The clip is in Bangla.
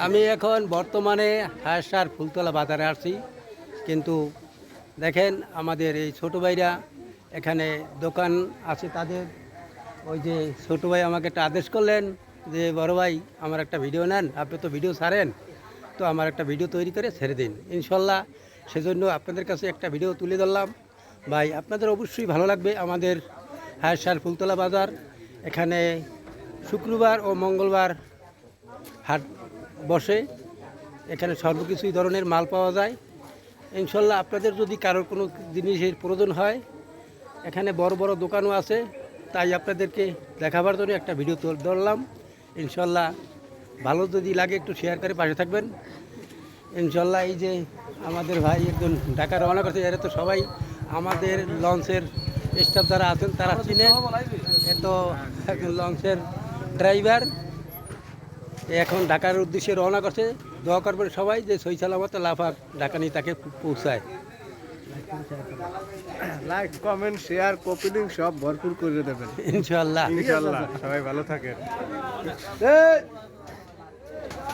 আমি এখন বর্তমানে হায়ার ফুলতলা বাজারে আসছি, কিন্তু দেখেন আমাদের এই ছোটো ভাইরা এখানে দোকান আছে তাদের। ওই যে ছোটো ভাই আমাকে একটা আদেশ করলেন যে বড় ভাই আমার একটা ভিডিও নেন, আপনি তো ভিডিও ছাড়েন, তো আমার একটা ভিডিও তৈরি করে ছেড়ে দিন ইনশাল্লাহ। সেজন্য আপনাদের কাছে একটা ভিডিও তুলে ধরলাম। ভাই আপনাদের অবশ্যই ভালো লাগবে। আমাদের হায়ার ফুলতলা বাজার, এখানে শুক্রবার ও মঙ্গলবার হাট বসে। এখানে সর্বকিছুই ধরনের মাল পাওয়া যায় ইনশাল্লাহ। আপনাদের যদি কারোর কোনো জিনিসের প্রয়োজন হয়, এখানে বড় বড় দোকানও আছে, তাই আপনাদেরকে দেখাবার জন্য একটা ভিডিও ধরলাম ইনশাল্লাহ। ভালো যদি লাগে একটু শেয়ার করে পাশে থাকবেন ইনশাল্লাহ। এই যে আমাদের ভাই একজন ঢাকা রওনা করছে, এরা তো সবাই আমাদের লঞ্চের স্টাফ যারা আছেন তারা চিনেন। এ তো একজন লঞ্চের ড্রাইভার, এখন ঢাকার উদ্দেশ্যে রওনা করছে। দোয়া করবেন সবাই যে সই সালামত লাফাক ঢাকা নিয়ে তাকে পৌঁছায়। Like comment share copy link সব ভরপুর করে দেবেন ইনশাল্লাহ। ইনশাআল্লাহ। সবাই ভালো থাকেন।